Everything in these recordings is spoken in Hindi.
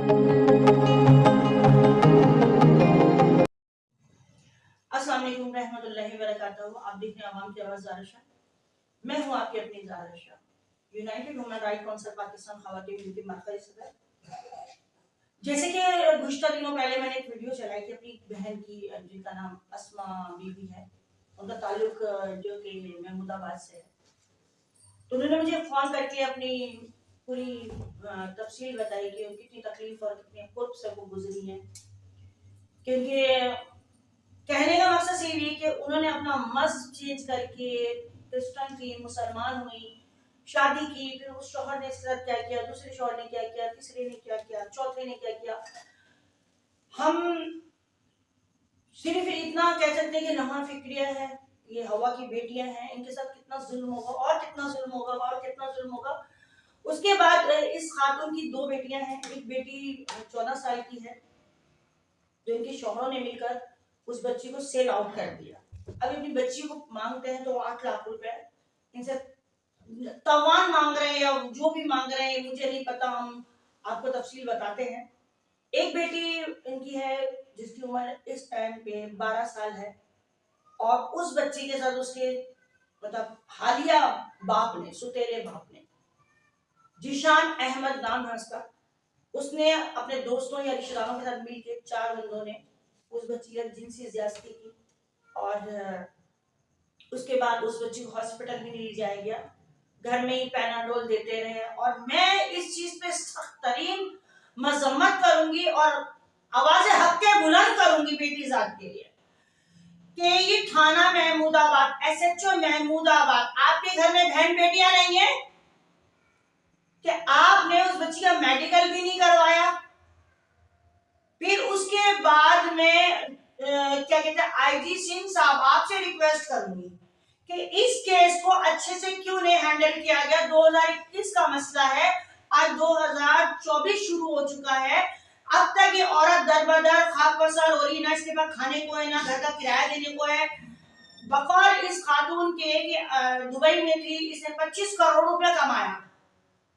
अस्सलाम वालेकुम रहमतुल्लाहि व बरकातहू। आप देख रहे हैं आवाम की आवाज़ ज़ारा शाह। मैं हूँ आपकी अपनी Zara Shah, United Women Right council Pakistan ख़वातीन की मरकज़ी सदर। जैसे कि गुज़िश्ता दिनों पहले मैंने एक वीडियो चलाई थी अपनी बहन की, जिनका नाम अस्मा बीबी है, उनका ताल्लुक जो कि महमूदाबाद से है। तो उन्होंने मुझे फ़ोन करके अपनी पूरी तफसील बताई कि कितनी तकलीफ और कितने कुर्ब से वो गुजरी हैं। क्योंकि कहने का मकसद सिर्फ ये कि उन्होंने अपना मज़हब चेंज करके क्रिश्चियन थी, मुसलमान हुई, शादी की, फिर उस शौहर ने इसके साथ क्या किया, दूसरे शौहर ने क्या किया, तीसरे ने क्या किया, चौथे ने क्या किया। हम सिर्फ इतना कह सकते हैं कि नहा फिक्रिया है, ये हवा की बेटियां हैं, इनके साथ कितना जुल्म होगा और कितना जुल्म होगा और कितना जुल्म होगा। उसके बाद इस खातून की दो बेटियां हैं, एक बेटी 14 साल की है, जो इनके शौहरों ने मिलकर उस बच्ची को सेल आउट कर दिया। अब अपनी बच्ची को मांगते हैं तो 8 लाख रुपए इनसे तवान मांग रहे हैं, या जो भी मांग रहे हैं मुझे नहीं पता, हम आपको तफसील बताते हैं। एक बेटी इनकी है जिसकी उम्र इस टाइम पे 12 साल है, और उस बच्ची के साथ उसके मतलब हालिया बाप ने, सुतेले बाप ने, जिशान अहमद नाम है उसका, उसने अपने दोस्तों या रिश्तेदारों के साथ मिलकर 4 बंदों ने उस बच्ची का जिनसी ज्यादती की, और उसके बाद उस बच्ची को हॉस्पिटल भी नहीं ले जाया गया, घर में ही पैनाडोल देते रहे। और मैं इस चीज पे सख्त तरीन मजम्मत करूंगी और आवाज़ हक के बुलंद करूंगी बेटी जात के लिए कि ये थाना महमूदाबाद, एसएचओ महमूदाबाद, आपके घर में बहन बेटियां नहीं है कि आपने उस बच्ची का मेडिकल भी नहीं करवाया। फिर उसके बाद में क्या कहते हैं, आईजी सिंह साहब, आपसे रिक्वेस्ट करूंगी कि इस केस को अच्छे से क्यों नहीं हैंडल किया गया। 2021 का मसला है, आज 2024 शुरू हो चुका है, अब तक ये औरत दरबदर खाक बसर हो रही, ना इसके पास खाने को है, ना घर का किराया देने को है। बकौल इस खातून के कि दुबई में थी, इसने 25 करोड़ रुपया कमाया,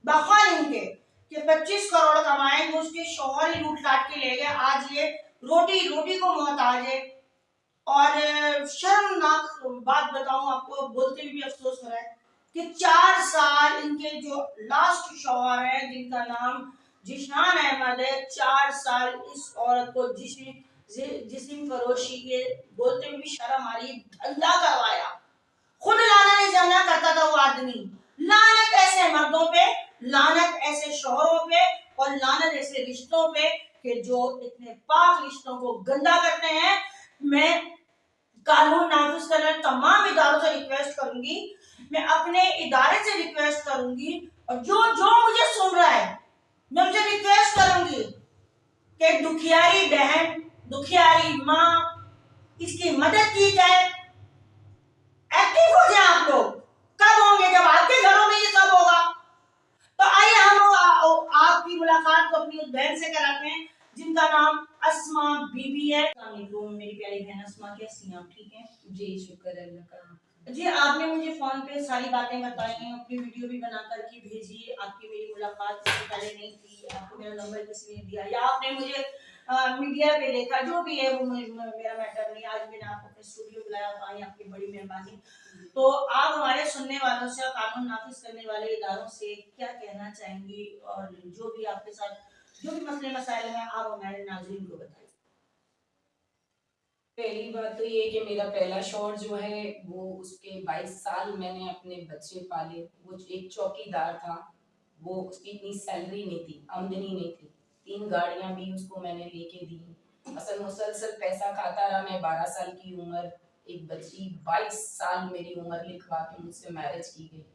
बकौल इनके कि 25 करोड़ कमाएंगे, उसके शौहर ही लूट लाट के ले गए। आज ये रोटी रोटी को मोहताज है। और शर्मनाक बात बताऊं आपको, बोलते भी अफसोस हो रहा है कि 4 साल इनके जो लास्ट शौहर है, जिनका नाम जिशान अहमद है, 4 साल इस औरत को जिस्म फरोशी के, बोलते हुए भी शर्म आ रही, धंधा करवाया। खुद लाना नहीं जाना करता था वो आदमी। लानत ऐसे मर्दों पे, लानत ऐसे शौहरों पे, और लानत ऐसे रिश्तों पे कि जो इतने पाक रिश्तों को गंदा करते हैं। मैं कानून नाफिज करने तमाम इदारों से रिक्वेस्ट करूंगी, मैं अपने इदारे से रिक्वेस्ट करूंगी, और जो जो मुझे सुन रहा है, मैं मुझे रिक्वेस्ट करूंगी कि दुखियारी बहन, दुखियारी माँ, इसकी मदद की जाए। एक्टिव हो जाए आप लोग। कब होंगे? जब आपके घरों में ये सब होगा। तो आइए हम आपकी मुलाकात को अपनी उस बहन से कराते हैं जिनका नाम अस्मा बीबी है। मेरी प्यारी बहन अस्मा, कैसी हैं आप? ठीक हैं जी, शुक्र अल्लाह का। जी, आपने मुझे फोन पे सारी बातें बताई हैं, अपनी वीडियो भी बना करके भेजी। आपकी मेरी मुलाकात से पहले नहीं थी, आपको मेरा नंबर किसी ने दिया, या आपने मुझे मीडिया पे देखा, जो भी है वो मेरा मैटर नहीं। आज मैंने आपको अपने स्टूडियो बुलाया, तो आई आपकी बड़ी मेहरबानी। तो आप हमारे सुनने वालों से, कानून नाफिज करने वाले इदारों से क्या कहना चाहेंगी, और जो भी आपके साथ जो भी मसले मसाइल हैं, आप हमारे नाज़रीन को बताइए। पहली बात तो ये कि मेरा पहला शौहर जो है वो, उसके 22 साल मैंने अपने बच्चे पाले। वो एक चौकीदार था, वो उसकी इतनी सैलरी नहीं थी, आमदनी नहीं थी। 3 गाड़ियां भी उसको मैंने लेके दी। असल मुसलसल पैसा खाता रहा। मैं 12 साल की उम्र, एक बच्ची 22 साल मेरी उम्र लिखवा के मुझसे मैरिज की गई।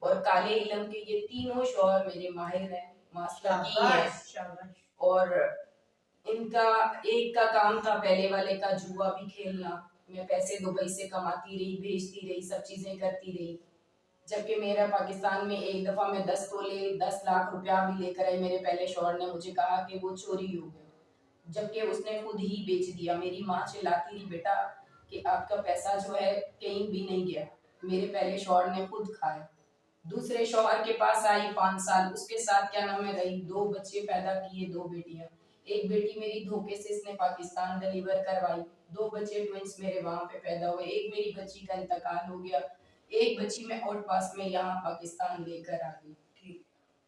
और काले इलम के ये तीनों शौहर मेरे माहिर हैं, मास्टर की हैं। और इनका एक का काम था, पहले वाले का जुआ भी खेलना। मैं पैसे दुबई से कमाती रही, भेजती रही, सब चीजें करती रही। जबकि मेरा पाकिस्तान में एक दफा मैं 10 तोले 10 लाख रुपया भी लेकर आई। मेरे पहले शौहर ने मुझे कहा कि वो चोरी हो गया, जबकि उसने खुद ही बेच दिया। मेरी माँ चिल्लाती रही, बेटा कि आपका पैसा जो है कहीं भी नहीं गया, मेरे पहले शौहर ने खुद खाया। दूसरे शौहर के पास आई 5 साल, उसके साथ क्या नाम है रही, 2 बच्चे पैदा किए, 2 बेटियां। एक बेटी मेरी धोखे से इसने पाकिस्तान डिलीवर करवाई, 2 बच्चे ट्विंस मेरे वहां पे पैदा हुए, एक मेरी बच्ची का इंतकाल हो गया, एक बच्ची मैं और पास में यहाँ पाकिस्तान लेकर आ गई। ठीक।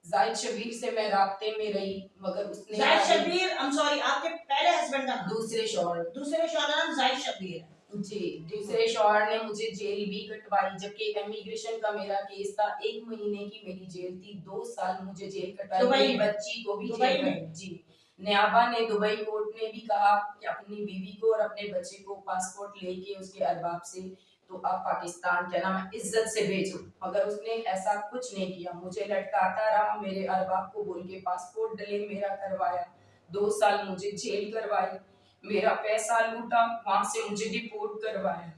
जाहिद शबीर से मैं राब्ते में रही, मगर उसने Zahid Shabbir, I am sorry, आपके पहले हस्बैंड का नाम? दूसरे शौहर का नाम जाहिद शबीर है। जी। दूसरे शौहर ने मुझे जेल भी कटवाई, जबकि इमिग्रेशन का मेरा केस था, 1 महीने की मेरी जेल थी, 2 साल मुझे जेल कटवाई, मेरी बच्ची को भी जेल में। जी। न्याबा ने, दुबई कोर्ट ने भी कहा कि अपनी बीवी को और अपने बच्चे को पासपोर्ट लेके उसके अरबाब से तो आप पाकिस्तान क्या नाम है इज्जत से भेजो, मगर उसने ऐसा कुछ नहीं किया, मुझे लटकाता रहा, मेरे अरबाब को बोल के पासपोर्ट डिले मेरा करवाया, 2 साल मुझे जेल करवाई, मेरा पैसा लूटा, वहां से मुझे डिपोर्ट करवाया।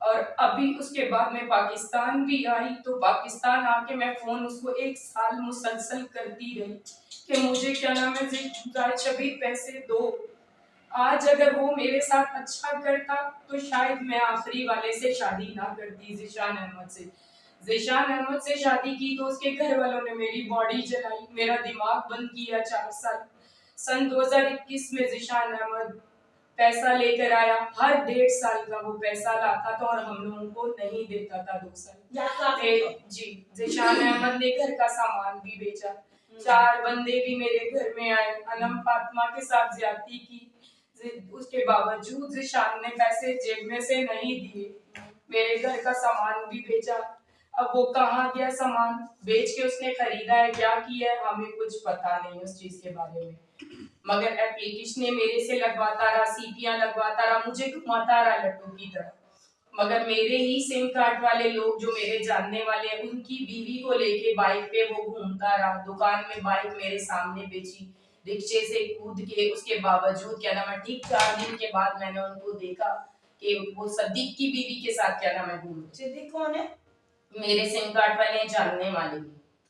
और अभी उसके बाद मैं पाकिस्तान भी आई, तो पाकिस्तान आके मैं फोन उसको 1 साल मुसलसल करती रही कि मुझे क्या नाम है जाहिद शबीर पैसे दो। आज अगर वो मेरे साथ अच्छा करता तो शायद मैं आखिरी वाले से शादी ना करती, ज़ीशान अहमद से। ज़ीशान अहमद से शादी की तो उसके घर वालों ने मेरी बॉडी जलाई, मेरा दिमाग बंद किया 4 साल। सन 2021 में ज़ीशान अहमद पैसा लेकर आया, हर 1.5 साल का वो पैसा लाता था और हम लोगों को नहीं देता था 2 साल। जी। ज़ीशान अहमद ने घर का सामान भी बेचा, 4 बंदे भी मेरे घर में आए, अनम फातिमा के साथ ज्यादती की, उसके बावजूद ज़ीशान ने पैसे जेब में से नहीं दिए, मेरे घर का सामान भी बेचा। अब वो कहाँ गया सामान, बेच के उसने खरीदा है, क्या किया है, हमें कुछ पता नहीं उस चीज के बारे में, मगर एप्लीकेशन मेरे से लगवाता रहा, सीपियां लगवाता रहा, मुझे घुमाता रहा लट्टू की तरह। मगर मेरे ही सिम कार्ड वाले लोग जो मेरे जानने वाले हैं, उनकी बीवी को लेके बाइक पे वो घूमता रहा, दुकान में बाइक मेरे सामने बेची, रिक्शे से कूद के, उसके बावजूद क्या नाम है ठीक 4 दिन के बाद मैंने उनको देखा कि वो सदीक की बीवी के साथ क्या नाम है घूम। सिद्दीक कौन है? मेरे सिम कार्ड वाले जानने वाले।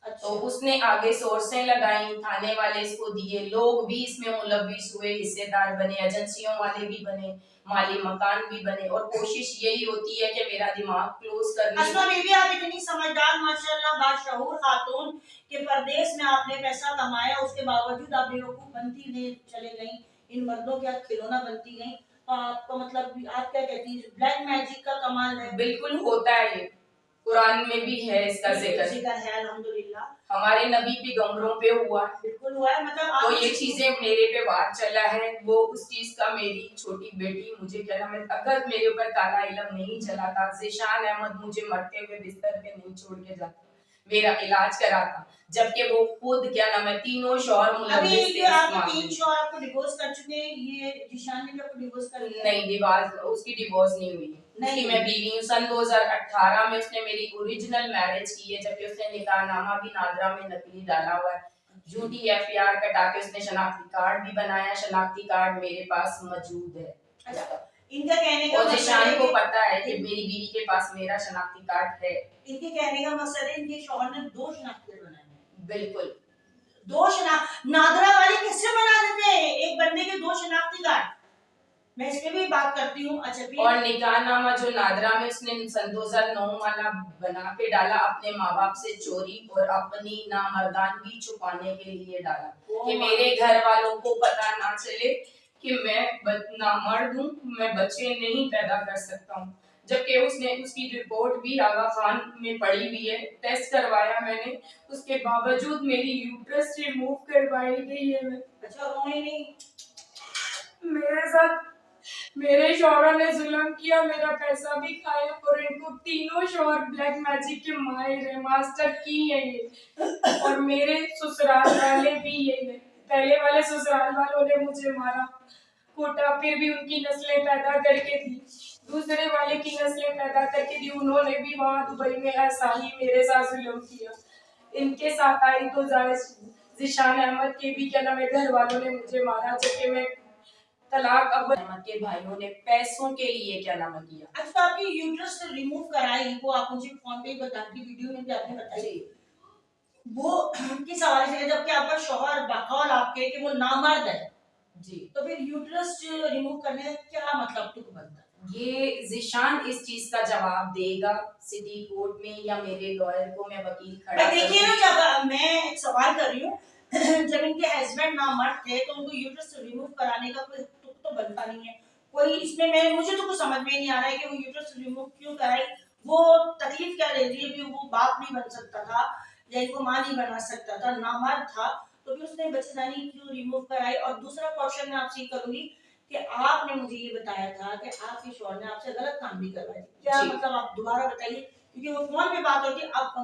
अच्छा। तो उसने आगे सोर्सें लगाई, थाने वाले इसको दिए, लोग भी इसमें मुलविस हुए, हिस्सेदार बने, एजेंसियों वाले भी बने, माली मकान भी बने, और कोशिश यही होती है कि मेरा दिमाग क्लोज करने। अस्मा बीबी, आप इतनी समझदार माशाल्लाह बाशऊर खातून के परदेश में आपने पैसा कमाया, उसके बावजूद आप बेवकूफ बनती नहीं चले गई, इन मर्दों के हाथ खिलौना बनती गई, तो आपका मतलब आप क्या कहती हैं, ब्लैक मैजिक का कमाल है? बिल्कुल होता है, ये कुरान में भी है इसका जिक्र है अल्हम्दुलिल्लाह, हमारे नबी पैगंबरों पे हुआ, बिल्कुल हुआ है, मतलब तो ये चीजें मेरे पे वार चला है, वो उस चीज का मेरी छोटी बेटी मुझे क्या नाम है, अगर मेरे ऊपर काला इलम नहीं चला था, ज़ीशान अहमद मुझे मरते हुए बिस्तर पे नहीं छोड़ के जाता, मेरा इलाज कराता, जबकि वो खुद क्या नाम है तीनों शौहर मुलव्विस थे। आपके 3 शौहर आपको डिवोर्स कर चुके हैं, ये ज़ीशान ने भी आपको डिवोर्स कर दिया? नहीं, डिवोर्स उसकी डिवोर्स नहीं हुई, नहीं मैं बीवी हूँ। सन 2018 में उसने मेरी ओरिजिनल मैरिज की है, जबकि उसने निकाहनामा भी नादरा में नकली डाला हुआ है, झूठी एफआईआर कटा के उसने शनाख्ती कार्ड भी बनाया, शनाख्ती कार्ड मेरे पास मौजूद है। इनका कहने का ज़ीशान को पता है कि मेरी बीवी के पास मेरा शनाख्ती कार्ड है। इनके कहने का मकसद है इनके शौहर ने 2 शनाख्ती कार्ड बनाए हैं। बिल्कुल। 2 नादरा वाले किससे बना देते हैं एक बंदे के 2 शनाख्ती कार्ड? मैं इस पे भी बात करती हूँ। अच्छा, और निकाहनामा जो नादरा में उसने सन 2009 वाला बना के डाला, अपने माँ बाप से चोरी और अपनी नामर्दानगी छुपाने के लिए डाला कि मेरे घर वालों को पता ना चले कि मैं नामर्द हूँ, मैं बच्चे नहीं पैदा कर सकता हूँ, जबकि उसने उसकी रिपोर्ट भी आगा खान में पड़ी हुई है, टेस्ट करवाया मैंने, उसके बावजूद मेरी यूट्रस रिमूव करवाई गई है। अच्छा, रोए नहीं? मेरे साथ मेरे शौहर ने जुल्म किया, मेरा पैसा भी खाया, और इनको तीनों शौहर ब्लैक मैजिक के माहिर है, मास्टर की है ये, और मेरे ससुराल वाले भी यही है। पहले वाले ससुराल वालों ने मुझे मारा कूटा, फिर भी उनकी नस्लें पैदा करके दी, दूसरे वाले की नस्लें पैदा करके दी, उन्होंने भी वहाँ दुबई में ऐसा ही मेरे साथ जुल्म किया। इनके साथ आई तो ज़ीशान अहमद के भी क्या नाम है घर वालों ने मुझे मारा, जबकि मैं तलाक अहमद के भाइयों ने पैसों के लिए क्या नाम किया। अच्छा, तो आपकी यूट्रस रिमूव कराई, वो आप मुझे फोन पे बताती, वीडियो में भी आपने बताई, वो किस हवाले से, जबकि आपका शौहर बकौल आपके कि वो नामर्द है जी, तो फिर यूट्रस रिमूव करने का क्या मतलब तुक बनता है? ये ज़ीशान इस चीज का जवाब देगा सिटी कोर्ट में, या मेरे लॉयर को मैं वकील खड़ा भाई देखिए ना, करूंगी। जब मैं एक सवाल कर रही हूँ जब इनके हस्बैंड नामर्द थे तो उनको यूट्रस रिमूव कराने का कोई तुक तो बनता नहीं है कोई इसमें। मैं मुझे तो कुछ समझ में नहीं आ रहा है कि वो यूट्रस रिमूव क्यों कराई, वो तकलीफ क्या दे रही है। भी वो बाप नहीं बन सकता था या इनको माँ नहीं बना सकता था, नामर्द था, तो फिर उसने बच्चेदानी क्यों रिमूव कराई। और दूसरा क्वेश्चन मैं आपसे ये करूंगी कि आपने मुझे ये बताया था कि आपके शौहर ने आपसे गलत काम भी करवाया, क्या जी। मतलब आप दोबारा बताइए, क्योंकि वो फोन पे बात होती है, आप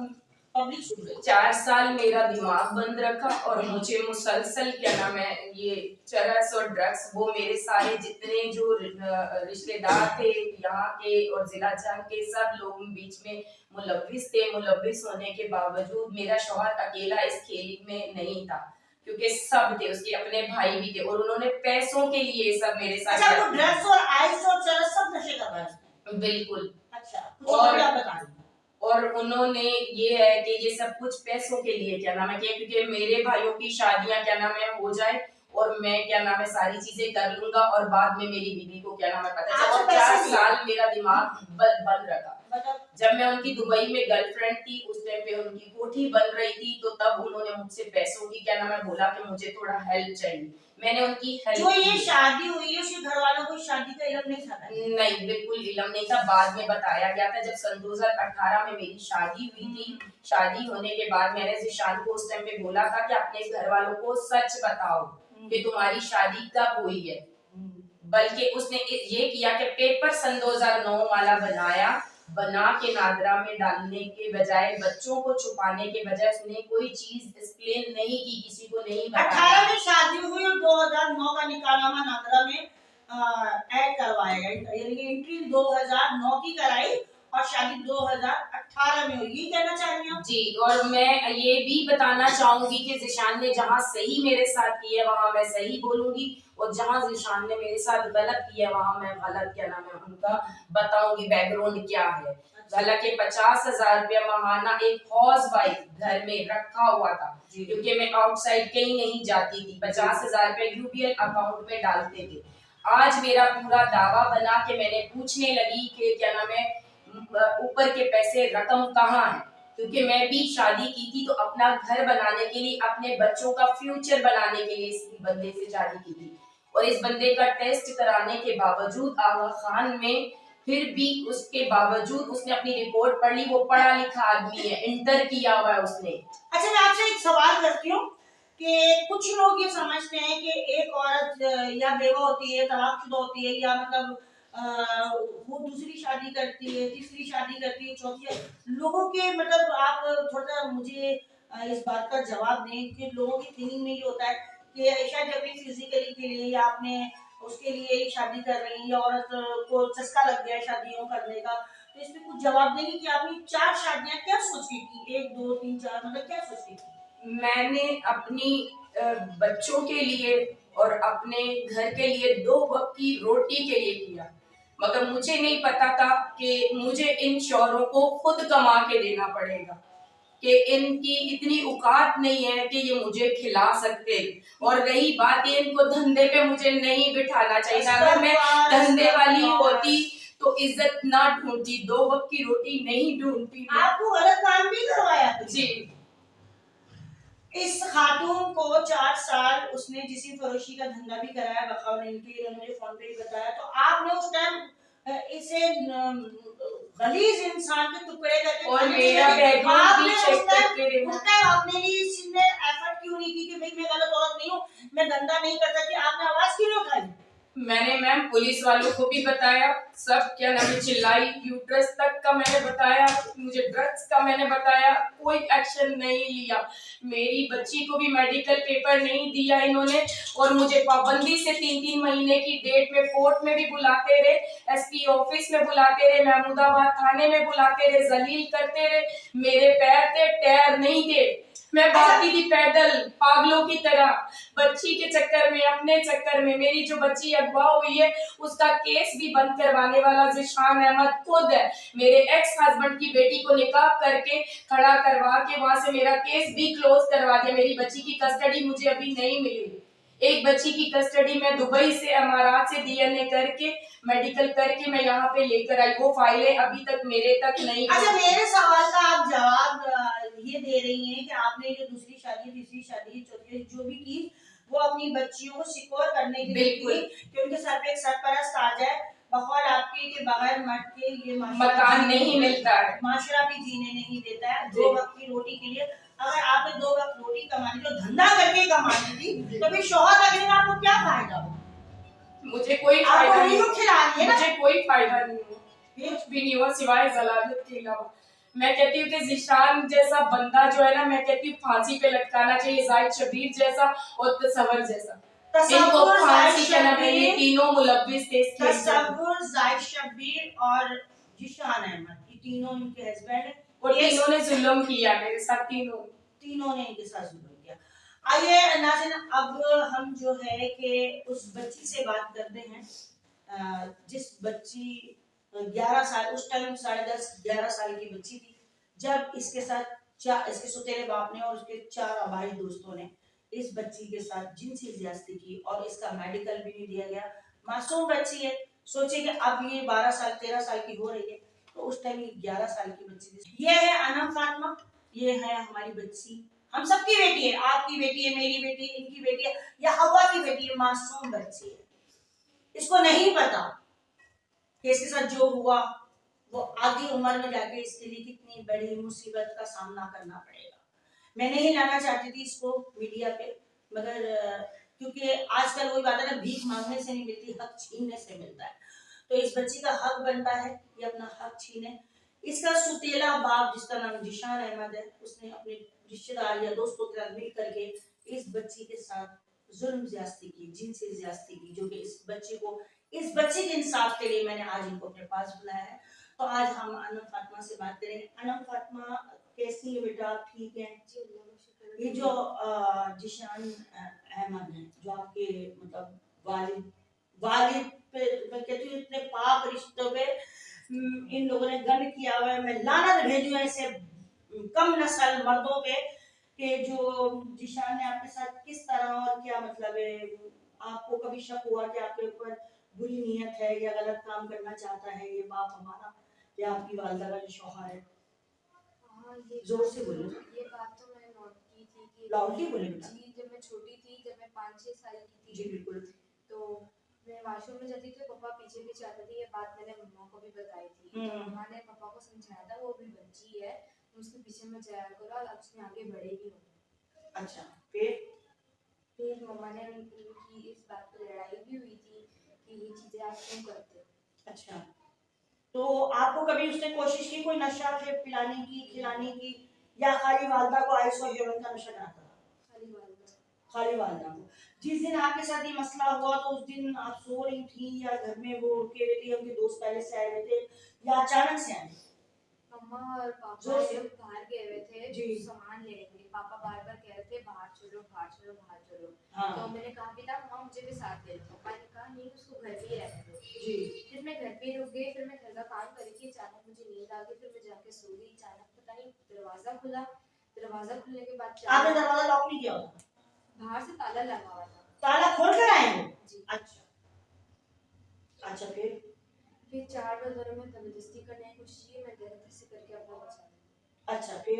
पब्लिक सुन रही है। 4 साल मेरा दिमाग बंद रखा और मुझे मुसलसल क्या नाम है ये चरस और ड्रग्स, वो मेरे सारे जितने जो रिश्तेदार थे यहाँ के और जिला जंग के सब लोग बीच में मुलव्विस थे। मुलव्विस होने के बावजूद मेरा शौहर अकेला इस खेल में नहीं था, क्योंकि सब थे, उसके अपने भाई भी थे, और उन्होंने पैसों के लिए सब मेरे साथ अच्छा, किया। वो ड्रग्स और आइस और चरस सब नशे कर रहा है। बिल्कुल। अच्छा, कुछ और और भी आप बता दीजिए। और उन्होंने ये है कि ये सब कुछ पैसों के लिए क्या नाम है कि क्योंकि मेरे भाइयों की शादियां क्या नाम है हो जाए और मैं क्या नाम है सारी चीजें कर लूंगा, और बाद में मेरी बीवी को क्या नाम है पता चला। आपसे और पैसे 4 दिए? साल मेरा दिमाग बंद रखा। मतलब जब मैं उनकी दुबई में गर्लफ्रेंड थी, उस टाइम पे उनकी कोठी बन रही थी, तो तब उन्होंने मुझसे पैसों की क्या नाम है बोला कि मुझे थोड़ा हेल्प चाहिए। मैंने उनकी जो हेल्प ये की। शादी हुई है उसके घर वालों को शादी का इल्म नहीं था ना? नहीं, बिल्कुल इल्म नहीं था। बाद में बताया गया था, जब सन 2018 में मेरी शादी हुई थी। शादी होने के बाद मैंने ज़ीशान को उस टाइम पे बोला था कि अपने घर वालों को सच बताओ कि तुम्हारी शादी कब हुई है। बल्कि उसने ये किया कि पेपर सन 2009 वाला बना के नादरा में डालने के बजाय, बच्चों को छुपाने के बजाय उसने कोई चीज एक्सप्लेन नहीं की, किसी को नहीं बताया। 18 में शादी हुई और 2009 का निकाहनामा नादरा में ऐड करवाया गया, यानी कि एंट्री 2009 की कराई और शादी 2018 में हुई, ये कहना चाह रही हैं? जी, और मैं ये भी बताना चाहूंगी कि ज़ीशान ने जहाँ सही मेरे साथ किया वहां मैं सही बोलूंगी, और जहाँ ज़ीशान ने मेरे साथ गलत किया वहां मैं गलत क्या नाम है उनका बताऊंगी बैकग्राउंड क्या है। हालांकि 50,000 रुपया महाना एक हाउस वाइफ घर में रखा हुआ था, क्योंकि मैं आउटसाइड कहीं नहीं जाती थी। 50,000 रुपया यूपीएल अकाउंट में डालते थे। आज मेरा पूरा दावा बना के मैंने पूछने लगी कि क्या नाम है ऊपर के पैसे रकम कहाँ है, क्योंकि मैं भी शादी की थी तो अपना घर बनाने के लिए, अपने बच्चों का फ्यूचर बनाने के लिए इस बंदे से शादी की थी। और इस बंदे का टेस्ट कराने के बावजूद आगा खान में, फिर भी उसके बावजूद उसने अपनी रिपोर्ट पढ़ ली। वो पढ़ा लिखा आदमी है, इंटर किया हुआ है उसने। अच्छा, मैं आपसे एक सवाल करती हूँ कि कुछ लोग ये समझते हैं कि एक औरत या बेवा होती है, तलाकशुदा होती है, या मतलब वो दूसरी शादी करती है, तीसरी शादी करती है, चौथी, लोगों के मतलब आप थोड़ा सा मुझे इस बात का जवाब दें कि लोगों की थिंकिंग में ये होता है कि शायद अपनी फिजिकली के लिए या आपने उसके लिए ही शादी कर रही है, या औरत को चस्का लग गया है शादियों करने का, तो इसमें कुछ जवाब देंगे कि आपने 4 शादियां क्या सोच के की, 1 2 3 4 मतलब क्या सोच के की? मैंने अपनी बच्चों के लिए और अपने घर के लिए 2 वक्त की रोटी के लिए किया, मगर मुझे नहीं पता था कि मुझे इन शौहरों को खुद कमा के देना पड़ेगा, कि इनकी इतनी औकात नहीं है कि ये मुझे खिला सकते। और रही बात ये, इनको धंधे पे मुझे नहीं बिठाना चाहिए। अगर मैं धंधे वाली होती तो इज्जत ना ढूंढती, 2 वक्त की रोटी नहीं ढूंढती। आपको गलत काम भी करवाया जी। इस खातून को 4 साल उसने जिसी फरोशी का धंधा भी कराया बखौल इनके, मुझे फोन पे ही बताया, तो आपने उस टाइम इसे गलीज इंसान के टुकड़े करके, और मेरा बैकग्राउंड भी चेक करके उस टाइम अपने लिए इसने एफर्ट क्यों नहीं की कि भाई मैं गलत औरत नहीं हूँ, मैं धंधा नहीं कर सकती, आपने आवाज क्यों नहीं उठाई? मैंने मैम पुलिस वालों को भी बताया, सब क्या नाम चिल्लाई, यूट्रस तक का मैंने बताया, मुझे ड्रग्स का मैंने बताया, कोई एक्शन नहीं लिया। मेरी बच्ची को भी मेडिकल पेपर नहीं दिया इन्होंने, और मुझे पाबंदी से 3-3 महीने की डेट में कोर्ट में भी बुलाते रहे, एसपी ऑफिस में बुलाते रहे, महमूदाबाद थाने में बुलाते रहे, जलील करते रहे। मेरे पैर थे, टैर नहीं थे। मैं भागती थी पैदल पागलों की तरह, बच्ची के चक्कर में, अपने चक्कर में। मेरी जो बच्ची अगवा हुई है उसका केस भी बंद करवाने वाला ज़ीशान अहमद खुद है। मेरे एक्स हस्बैंड की बेटी को निकाह करके खड़ा करवा के वहां से मेरा केस भी क्लोज करवा दिया। मेरी बच्ची की कस्टडी मुझे अभी नहीं मिली। एक बच्ची की कस्टडी में दुबई से, अमारात से डीएनए करके, मेडिकल करके मैं यहाँ पे लेकर आई। वो फाइलें अभी तक मेरे तक नहीं अच्छा, पहुंची। मेरे सवाल का आप जवाब ये दे रही हैं कि आपने ये दूसरी शादी, तीसरी शादी, चौथी जो भी की, वो अपनी बच्चियों को सिक्योर करने के लिए बिल्कुल। की कि उनके सर पे एक सरपरस्त आ जाए, बगैर आपके के बगैर मर्द के ये मकान नहीं मिलता है, माशरा भी जीने नहीं देता है। जी। 2 वक्त की रोटी के लिए अगर आपने 2 वक्त रोटी कमानी तो धंधा करके कमानी थी, तो फिर शौहर लगने का आपको क्या फायदा हो? मुझे कोई आपको फायदा उन्हीं नहीं, को खिलानी है ना। मुझे कोई फायदा नहीं है, कुछ भी नहीं हुआ सिवाय जलालत के अलावा। मैं कहती हूँ कि जिशान जैसा बंदा जो है ना, मैं कहती हूँ फांसी पे लटकाना चाहिए, जाहिद शबीर जैसा और तसव्वुर जैसा। इनको तसव्वुर, फांसी जाहिद करना चाहिए, शबीर, तीनों मुलव्विस थे इस केस में। तसव्वुर, जाहिद शबीर और जिशान अहमद, ये तीनों इनके हस्बैंड हैं और तीनों ने जुल्म किया मेरे साथ, तीनों ने इनके साथ जुल्म किया। आइए नाज़रीन, अब हम जो है कि उस बच्ची से बात करते हैं, जिस बच्ची 11 साल, उस टाइम 10.5-11 साल की बच्ची थी, जब इसके साथ इसके सौतेले बाप ने और उसके 4 आबाई दोस्तों ने इस बच्ची के साथ जिनसी ज्यादती की और इसका मेडिकल भी नहीं दिया गया। मासूम बच्ची है, सोचे कि अब ये 12 साल 13 साल की हो रही है, तो उस टाइम ये 11 साल की बच्ची थी। ये है अनम फातिमा, ये है हमारी बच्ची, हम सबकी बेटी है, आपकी बेटी है, मेरी बेटी है, इनकी बेटी है, या हवा की बेटी है, मासूम बच्ची है। इसको नहीं पता कि इसके साथ जो हुआ वो आधी उम्र में जाके इसके लिए कितनी बड़ी मुसीबत का सामना करना पड़ेगा। मैं नहीं लाना चाहती थी इसको मीडिया पे, मगर क्योंकि आजकल वही बात है ना, भीख मांगने से नहीं मिलती, हक छीनने से मिलता है। तो इस बच्ची का हक बनता है ये अपना हक छीने। इसका सुतेला बाप, जिसका नाम जिशान अहमद है, उसने अपने रिश्तेदार या दोस्तों के साथ मिल करके इस बच्ची के साथ जुल्म ज्यादती की, जिनसी ज्यादती की, जो कि इस बच्चे के इंसाफ के लिए मैंने आज इनको अपने पास बुलाया है। तो आज हम अनम फातिमा से बात करेंगे। अनम फातिमा, कैसी है बेटा? ठीक है। ये जो जिशान अहमद है, जो आपके मतलब वालिद वालिद पे, मैं कहती हूँ इतने पाक रिश्तों पे इन लोगों ने गंद किया हुआ है। मैं लानत भेजूं ऐसे कम नस्ल मर्दों पे कि जो जिशान ने आपके साथ किस तरह और क्या मतलब है। आपको कभी शक हुआ कि आपके ऊपर बुरी नीयत है या गलत काम करना चाहता है ये बाप हमारा, या आपकी वालिदा का जो शौहर है? हाँ, ये जोर से बोलो। ये बात तो मैंने नोट की थी कि लाउडली बोले बेटा। जी, जब मैं छोटी थी, जब मैं 5-6 साल की थी, जी बिल्कुल। तो मैं वॉशरूम में जाती थी, पापा पीछे पीछे आते थे। ये बात मैंने मम्मा को भी बताई थी, तो मम्मा ने पापा को समझाया था वो भी बच्ची है, उसके पीछे में जाया करो, अब उसने आगे बढ़ेगी। अच्छा, फिर मम्मा ने उनकी इस बात पर लड़ाई भी हुई थी कि ये चीजें आप क्यों करते। अच्छा, तो आपको कभी उसने कोशिश की कोई नशा पिलाने की, खिलाने की, या खाली वालदा को आइस और हेरोइन का नशा कराता था? खाली वालदा को। जिस दिन आपके साथ ये मसला हुआ तो उस दिन आप सो रही थी या घर में वो अकेले थी, उनके दोस्त पहले से आए हुए थे या अचानक से आए? मम्मा और पापा जोर से। जब बाहर गए हुए थे जी। सामान लेने के लिए, पापा बार बार कह रहे थे बाहर चलो बाहर चलो बाहर चलो। हाँ। तो मैंने कहा बेटा मम्मा मुझे भी साथ ले लो। पापा ने कहा नहीं, उसको घर पे ही रहने दो। जी। फिर मैं घर पे रुक गई, फिर मैं घर का काम कर रही थी, अचानक मुझे नींद आ गई, फिर मैं जाके सो गई। अचानक पता नहीं दरवाजा खुला, दरवाजा खुलने के बाद आपने दरवाजा लॉक नहीं किया होता? बाहर से ताला लगा हुआ था। ताला खोल कर आए हो? जी। अच्छा, अच्छा, फिर 4 बार दोनों में जबरदस्ती करने की कोशिश की, मैं धीरे से करके अपना बचा लिया। अच्छा, फिर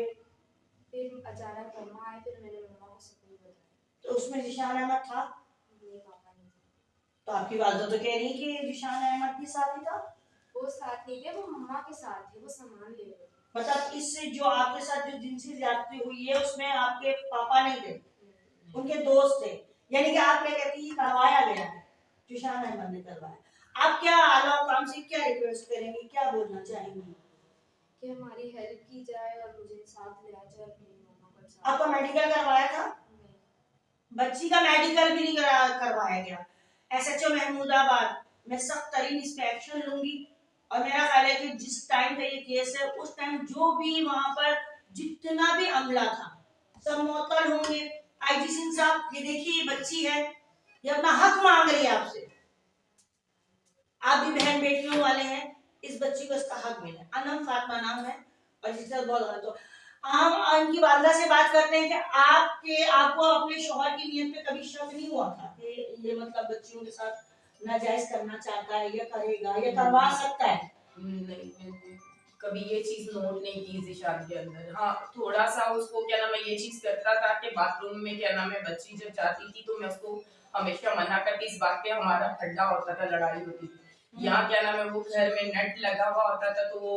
अचानक मम्मा आए, फिर मैंने मम्मा को सब कुछ बताया। तो उसमें जिशान अहमद था? नहीं, पापा नहीं थे। तो आपकी वालिदा तो कह रही कि जिशान अहमद के साथ ही था? वो साथ नहीं थे, वो मम्मा के साथ थे, वो सामान ले रहे थे। मतलब इससे जो आपके साथ जो जिनसी ज्यादती हुई है उसमें आपके पापा नहीं थे, उनके दोस्त थे, यानी कि आप क्या कहती है करवाया गया है, जिशान अहमद ने करवाया। आप क्या आला काम से क्या रिक्वेस्ट करेंगी, क्या बोलना चाहेंगी? कि हमारी हेल्प की जाए और मुझे साथ ले जाए अपनी मम्मा को साथ। आपका मेडिकल करवाया था? बच्ची का मेडिकल भी नहीं करवाया गया। एसएचओ महमूदाबाद, मैं सख्त तरीन इस पे एक्शन लूंगी। और मेरा ख्याल है कि जिस टाइम का ये केस है उस टाइम जो भी वहां पर जितना भी अमला था सब मुअत्तल होंगे। आईजी सिंह साहब, ये देखिए ये बच्ची है, ये अपना हक मांग रही है आपसे, आप भी बहन बेटियों वाले हैं, इस बच्ची को इसका हक मिले। अनम फातिमा नाम है और जिसका बहुत गलत हो। हम उनकी वालिदा से बात करते हैं कि आपको अपने शौहर की नियत पे कभी शक नहीं हुआ था? ये मतलब बच्चियों के साथ नाजायज करना चाहता है, ये करेगा, ये करवा सकता है? नहीं, मैंने कभी ये चीज नोट नहीं की जिशान के अंदर। हाँ, थोड़ा सा उसको क्या नाम है ये चीज करता था कि बाथरूम में क्या नाम है बच्ची जब जाती थी तो मैं उसको हमेशा मना करती, इस बात पे हमारा ठंडा होता था, लड़ाई होती थी। यहाँ क्या नाम है वो घर में नेट लगा हुआ होता था तो वो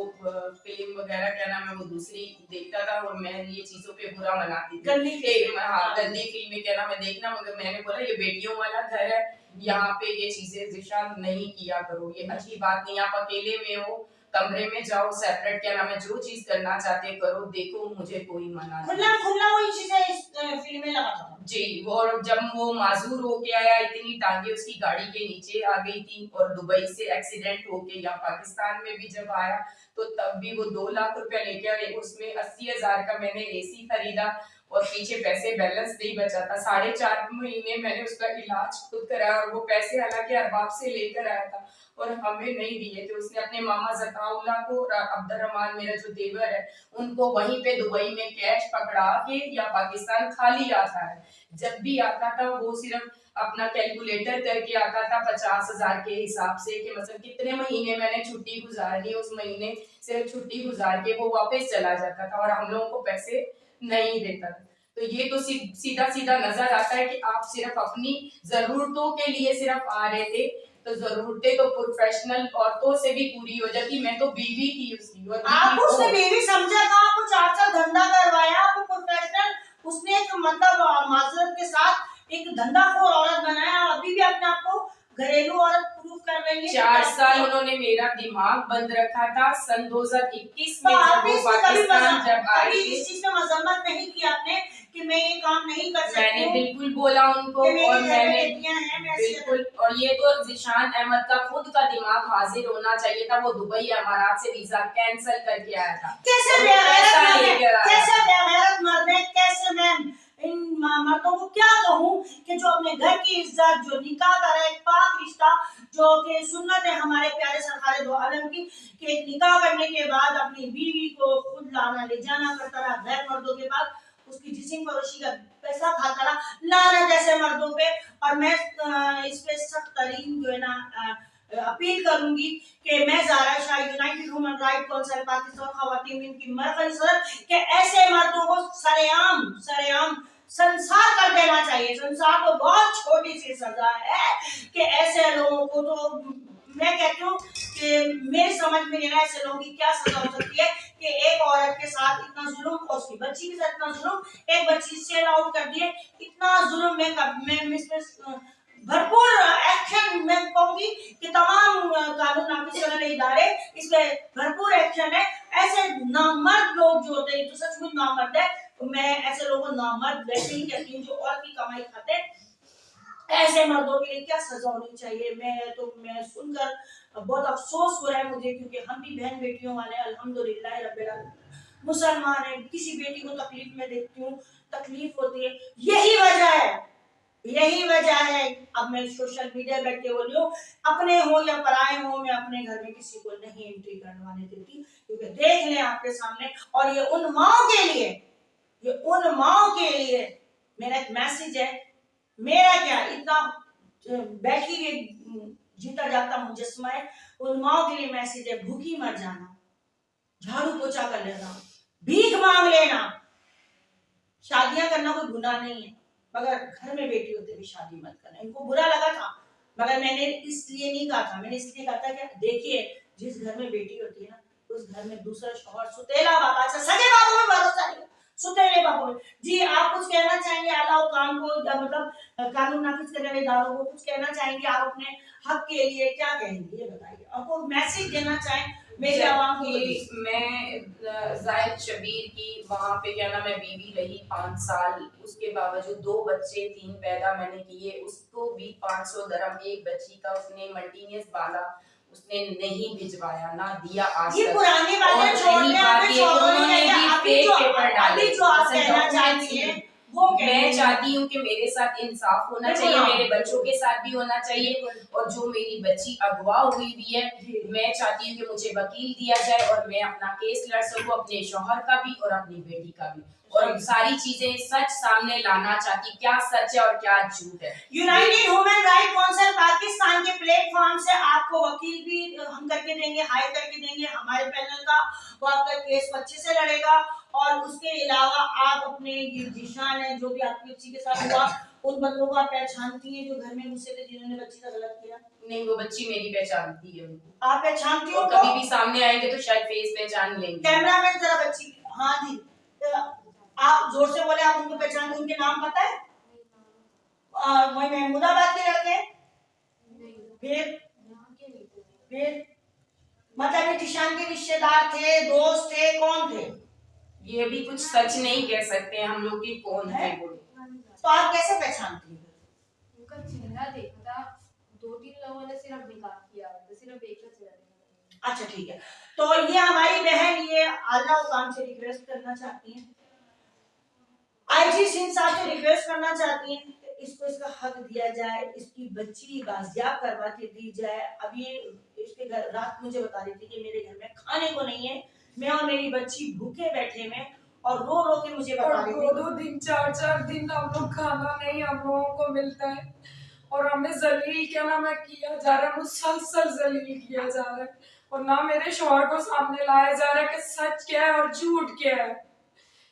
फिल्म वगैरह क्या नाम है वो दूसरी देखता था और मैं ये चीजों पे बुरा मनाती थी। गंदी फिल्म। हाँ, गंदी फिल्में क्या नाम है देखना, मगर मैंने बोला ये बेटियों वाला घर है, यहाँ पे ये चीजें जिशान नहीं किया करो, ये अच्छी बात नहीं। आप अकेले में हो, कमरे में जाओ सेपरेट, क्या नाम है जो चीज करना चाहते करो, देखो मुझे कोई मना नहीं। खुला खुला वही चीजें इस फिल्म में लगाता था। जी, और जब वो माजूर होके आया इतनी टांगे उसकी गाड़ी के नीचे आ गई थी, और दुबई से एक्सीडेंट होके या पाकिस्तान में भी जब आया तो तब भी वो 2 लाख रुपया लेके आए, उसमें 80,000 का मैंने एसी खरीदा और पीछे पैसे बैलेंस नहीं बचा था। 4.5 महीने मैंने उसका इलाज खुद कराया और वो पैसे हालांकि अरबाब से लेकर आया था और हमें नहीं दिए थे। उसने अपने मामा जकाउल्ला को और अब्दुर्रहमान मेरा जो देवर है उनको वहीं पे दुबई में कैश पकड़ा के या पाकिस्तान खाली आता है। जब भी आता था वो सिर्फ अपना कैलकुलेटर करके आता था 50,000 के हिसाब से कि मतलब कितने महीने मैंने छुट्टी गुजारनी, उस महीने सिर्फ छुट्टी गुजार के वो वापस चला जाता था और हम लोगों को पैसे नहीं देता था। तो ये तो सीधा सीधा नजर आता है कि आप सिर्फ अपनी जरूरतों के लिए सिर्फ आ रहे थे, तो जरूरतें तो प्रोफेशनल औरतों से भी पूरी हो जाती। मैं तो बीवी थी उसकी और आपको उसने बीवी समझा था, आपको 4 साल धंधा करवाया, आपको प्रोफेशनल उसने एक मतलब माजरत के साथ एक धंधाखोर औरत बनाया, अभी भी अपने आप को घरेलू औरत प्रूव कर रही है। 4 साल उन्होंने मेरा दिमाग बंद रखा था। सन 2021 में तो जब आपने वो पाकिस्तान जब आई कभी थी, इस चीज में मजम्मत नहीं की आपने कि मैं ये काम नहीं कर सकती मैंने हूँ, बिल्कुल बोला उनको कि मेरे और घर में मैंने बेटियां हैं, मैं ऐसे- बिल्कुल, और ये तो जिशान अहमद का खुद का दिमाग हाजिर होना चाहिए था। वो दुबई अमारात से वीजा कैंसिल करके आया था। कैसे और वो बेगैरत पैसा मर्द है, लेकर आया कैसे था। बेगैरत मर्द है, कैसे मैं इन मर्दों को क्या कहूँ कि जो अपने घर की इज्जत, जो निकाह का है एक पाक रिश्ता, जो कि सुन्नत है हमारे प्यारे सरकार दो आलम की, कि एक निकाह करने के बाद अपनी बीवी को खुद लाना ले जाना करता रहा गैर मर्दों के पास, उसकी जिस्म फरोशी का पैसा खाता रहा, लाना जैसे मर्दों पे। और मैं इस पे सख्त तरीन जो है ना अपील करूंगी कि मैं Zara Shah united human right council Pakistan खवातीन की मरकज़ी सदर के ऐसे मर्दों को सरेआम संसार कर देना चाहिए। संसार को बहुत छोटी सी सजा है कि ऐसे लोगों को, तो मैं कहती हूँ कि मेरी समझ में नहीं रहा ऐसे लोगों की क्या सजा हो सकती है कि एक औरत के साथ इतना जुल्म और उसकी बच्ची के साथ इतना जुल्म, एक बच्ची सेल आउट कर दिए, इतना जुल्म। मैं इसमें भरपूर एक्शन मैं कहूंगी कि तमाम कानून नाफिज करने वाले इदारे इस पे भरपूर एक्शन है। ऐसे नामर्द लोग जो होते हैं, जो सचमुच नामर्द है, तो मैं ऐसे लोगों को नामर्द वैसे ही कहती हूँ जो और की कमाई खाते हैं। ऐसे मर्दों के लिए क्या सजा होनी चाहिए? मैं सुनकर बहुत अफसोस हो रहा है मुझे, क्योंकि हम भी बहन बेटियों वाले अल्हम्दुलिल्लाह रब्बिल आलमीन मुसलमान है। किसी बेटी को तकलीफ में देखती हूँ, तकलीफ होती है। यही वजह है। अब मैं सोशल मीडिया बैठ के बोली हूँ, अपने हो या पराए हो, मैं अपने घर में किसी को नहीं एंट्री करवाने देती, क्योंकि देख लें आपके सामने। और ये उन माओ के लिए मेरा एक मैसेज है। मेरा क्या इतना बैठी हुई जीता जाता मुजस्मा है, उन माओ के लिए मैसेज है, भूखी मर जाना, झाड़ू पोछा कर लेना, भीख मांग लेना। शादियां करना कोई गुनाह नहीं है, मगर घर में बेटी होते भी शादी मत करना। इनको बुरा लगा था, मगर मैंने इसलिए नहीं कहा था, मैंने इसलिए कहा था कि देखिए जिस घर में बेटी होती है ना, उस घर में दूसरा शौहर सुतेला बाबा, अच्छा सगे बाबू में भरोसा नहीं, सुतेले बाबू में। जी आप कुछ कहना चाहेंगे आला काम को, मतलब कानून नाफिज करने वाले इदारों को कुछ कहना चाहेंगे? आप अपने हक के लिए क्या कहेंगे ये बताइए, आपको मैसेज देना चाहें मेरे आवाम को? मैं जायद शबीर की वहाँ पे क्या नाम है बीवी रही 5 साल, उसके बावजूद 2 बच्चे 3 पैदा मैंने किए। उसको भी 500 दरम एक बच्ची का उसने मल्टीनियस बाला उसने नहीं भिजवाया, ना दिया आज ये तक। पुरानी बातें छोड़ने अभी जो आप कहना चाहती हैं वो मैं चाहती हूँ कि मेरे साथ इंसाफ होना चाहिए, मेरे बच्चों के साथ भी होना चाहिए। और जो मेरी बच्ची अगवा हुई भी है, मैं चाहती हूँ कि मुझे वकील दिया जाए और मैं अपना केस लड़ सकूँ, अपने शौहर का भी और अपनी बेटी का भी, और सारी चीजें सच सामने लाना चाहती, क्या सच है और क्या झूठ है। यूनाइटेड ह्यूमन राइट के प्लेटफॉर्म से आपको वकील भी हम करके देंगे, हायर करके देंगे हमारे पैनल का, वो आपका केस अच्छे से लड़ेगा। और उसके अलावा आप अपने ये जिशान है जो भी आपकी बच्ची के साथ हुआ, उन बंदों को आप पहचानती हैं जो घर में घुसे थे जिन्होंने बच्ची का गलत किया? नहीं, वो बच्ची मेरी पहचानती है उनको। आप पहचानती हो? और कभी भी सामने आएंगे तो शायद फेस पहचान लेंगे। कैमरामैन जरा बच्ची, हाँ जी, आप जोर से बोले, आप उनको पहचानते, उनके नाम पता है? वही महमूदाबाद के लड़के? फिर मतलब ये जिशान के रिश्तेदार थे, दोस्त थे, कौन थे? ये भी कुछ सच नहीं कह सकते हम लोग कि कौन है वो। तो आप कैसे पहचानती हैं? उनका चेहरा देखा था, 2-3 लोगों ने सिर्फ निकाह किया, सिर्फ एक का चेहरा देखा। अच्छा ठीक है, तो ये हमारी बहन ये आला काम से रिक्वेस्ट करना चाहती हैं, आईजी सिंह साहब से रिक्वेस्ट करना चाहती हैं कि इसको इसका हक दिया जाए, इसकी बच्ची बाजियाब करवा के दी जाए। अभी इसके घर रात मुझे बता रही थी कि मेरे घर में खाने को नहीं है, मैं और मेरी बच्ची भूखे बैठे हैं, और रो रो के मुझे बता रही थी। 2 दिन 4 दिन हम लोग खाना नहीं हम लोगों को मिलता है, और हमें जलील क्या नाम है किया जा रहा है, मुसलसल जलील किया जा रहा है, और ना मेरे शौहर को सामने लाया जा रहा है कि सच क्या है और झूठ क्या है,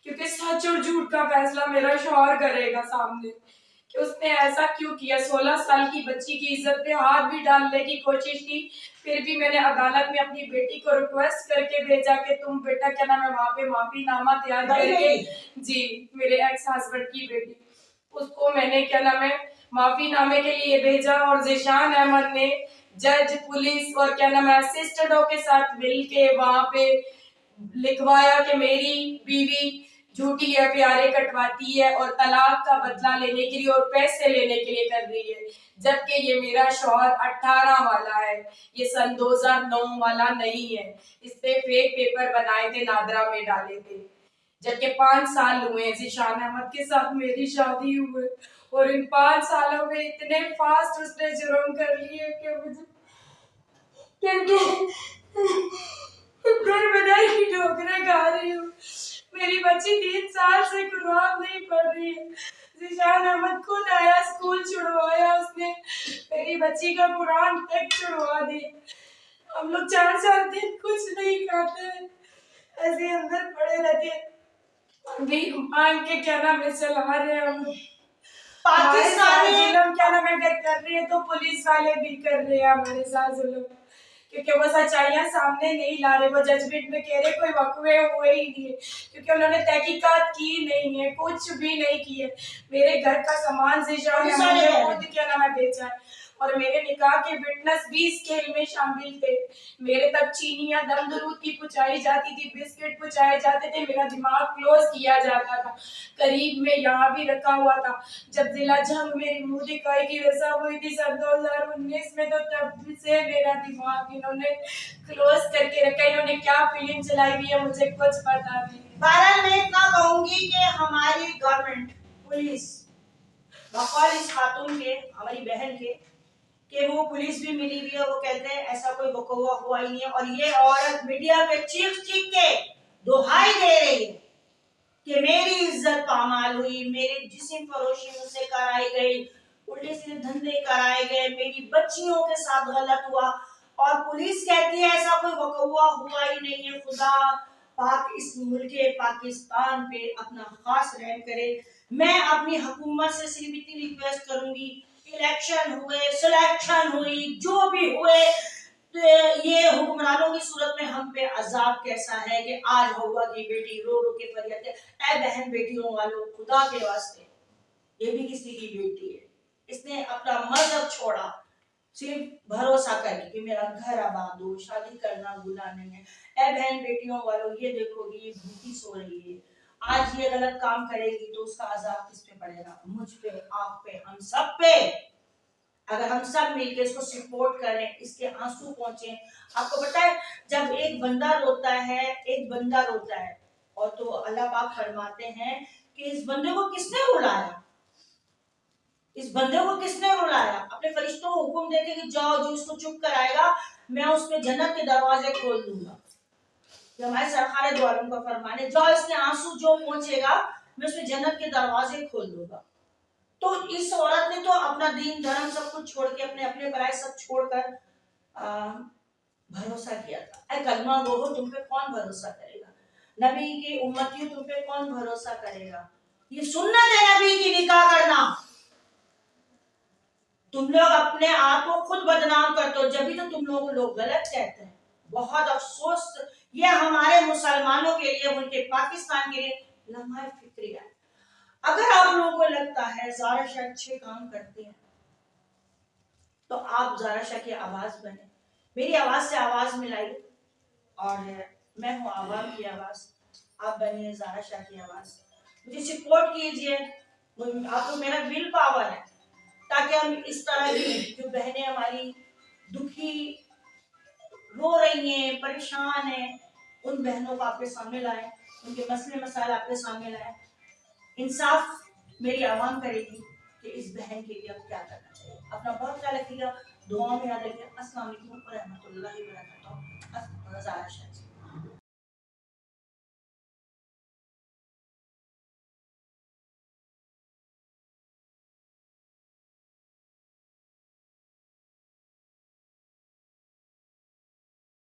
क्योंकि सच और झूठ का फैसला मेरा शौहर करेगा सामने कि उसने ऐसा क्यों किया। 16 साल की बच्ची की इज्जत पे हाथ भी डालने की कोशिश की, फिर भी मैंने अदालत में अपनी बेटी को रिक्वेस्ट करके भेजा कि तुम बेटा क्या नाम है वहाँ पे माफीनामा तैयार करके, जी मेरे एक्स हस्बैंड की बेटी, उसको मैंने क्या नाम है माफीनामे के लिए भेजा, और जिशान अहमद ने जज, पुलिस और क्या नाम है असिस्टेंटों के साथ मिल के वहाँ पे लिखवाया कि मेरी बीवी झूठी एफआईआर कटवाती है और तलाक का बदला लेने के लिए और पैसे लेने के लिए कर रही है, जबकि ये मेरा शौहर 18 वाला है, ये सन 2009 वाला नहीं है। इस पे फेक पेपर बनाए थे, नादरा में डाले थे, जबकि 5 साल हुए जिशान अहमद के साथ मेरी शादी हुई, और इन 5 सालों में इतने फास्ट उसने जुर्म कर लिए कि मुझे दर की ठोकरें खा रही हूँ। मेरी बच्ची 3 साल से कुरान नहीं पढ़ रही है। जिशान अहमद खुद आया, स्कूल छुड़वाया उसने, मेरी बच्ची का कुरान तक छुड़वा दिया। हम लोग 4-4 दिन कुछ नहीं खाते, ऐसे अंदर पड़े रहते हैं, भीख मांग के क्या नाम है चला रहे हैं हम लोग। पाकिस्तानी जुल्म क्या नाम है अगर कर रही है तो पुलिस वाले भी कर रहे हैं हमारे साथ जुल्म, क्योंकि वो सच्चाइयां सामने नहीं ला रहे, वो जजमेंट में कह रहे कोई वकवे हुए ही नहीं है, क्योंकि उन्होंने तहकीकात की नहीं है, कुछ भी नहीं की है। मेरे घर का सामान जिशान अहमद ने खुद क्या नाम है बेचा है, और मेरे निकाह के विटनेस भी इस खेल में शामिल थे। मेरे तक चीनियां दम दुरूद की पहुंचाई जाती थी, बिस्किट पहुंचाए जाते थे, मेरा दिमाग क्लोज किया जाता था, करीब में यहाँ भी रखा हुआ था। जब जिला जंग मेरी मुंह दिखाई की रस्म हुई थी सन 2019 में, तो तब से मेरा दिमाग इन्होंने क्लोज करके रखा। इन्होंने क्या फिल्म चलाई हुई है मुझे कुछ पता नहीं। बहरहाल मैं इतना कहूंगी कि हमारी गवर्नमेंट, पुलिस बकौल इस खातून के, हमारी बहन के, कि वो पुलिस भी मिली हुई है, वो कहते हैं ऐसा कोई बकौवा हुआ ही नहीं है, और ये औरत मीडिया पे चीख चीख के दुहाई दे रही है कि मेरी इज्जत पामाल हुई, मेरी जिस्म फरोशी मुझसे कराई गई, उल्टे सीधे धंधे कराए गए, मेरी बच्चियों के साथ गलत हुआ, और पुलिस कहती है ऐसा कोई वकौवा हुआ ही नहीं है। खुदा पाक इस मुल्क पाकिस्तान पे अपना खास रहम करे। मैं अपनी हुकूमत से सिर्फ इतनी रिक्वेस्ट करूंगी, इलेक्शन हुए, सिलेक्शन हुई, जो भी हुए, तो ये हुक्मरानों की सूरत में हम पे अजाब कैसा है कि आज हवा की बेटी रो रो के फरियाद है, ऐ बहन बेटियों वालों खुदा के वास्ते, ये भी किसी की बेटी है, इसने अपना मजहब छोड़ा सिर्फ भरोसा करके कि मेरा घर आबाद हो, शादी करना गुनाह नहीं है। ऐ बहन बेटियों वालों, ये देखोगी ये भूखी सो रही है, आज ये गलत काम करेगी तो उसका अजाब किस पे पड़ेगा? मुझ पे, आप पे, हम सब पे। अगर हम सब मिलकर इसको सपोर्ट करें, इसके आंसू पहुंचे। आपको पता है जब एक बंदा रोता है और तो अल्लाह पाक फरमाते हैं कि इस बंदे को किसने रुलाया, इस बंदे को किसने रुलाया? अपने फरिश्तों को हुक्म देते कि जाओ, जो इसको चुप कराएगा मैं उसमें जन्नत के दरवाजे खोल दूंगा। कि हमारे सरकार दो आलम का फरमान है, जाओ इसके आंसू जो पहुंचेगा मैं उसमें जन्नत के दरवाजे खोल दूंगा। तो इस औरत ने तो अपना दीन धर्म सब कुछ छोड़ के अपने अपने पराये सब छोड़कर भरोसा किया था। ऐ कलमा गो हो, तुम पे कौन भरोसा करेगा? नबी की उम्मतियों, तुम पे कौन भरोसा करेगा? ये सुन्नत है नबी की निकाह करना। तुम लोग अपने आप को खुद बदनाम करते हो, जब भी तो तुम लोग गलत कहते हैं। बहुत अफसोस, ये हमारे मुसलमानों के लिए, उनके पाकिस्तान के लिए लम्हा फिक्रिया है। अगर आप लोगों को लगता है ज़ारा शाह अच्छे काम करते हैं तो आप ज़ारा शाह की आवाज बने, मेरी आवाज से आवाज मिलाइए, और मैं हूँ आवाम की आवाज, आप बनिए ज़ारा शाह की आवाज। मुझे सपोर्ट कीजिए, आप लोग मेरा विल पावर है, ताकि हम इस तरह की जो बहनें हमारी दुखी रो रही हैं, परेशान हैं, उन बहनों को आपके सामने लाएं, उनके मसले मसाइल आपके सामने लाएं। इंसाफ मेरी आवाम करेगी कि इस बहन के लिए अब क्या करना चाहिए। अपना बहुत ख्याल रखिएगा, दुआओं में याद रखिएगा। अस्सलाम वालेकुम व रहमतुल्लाहि व बरकातहू।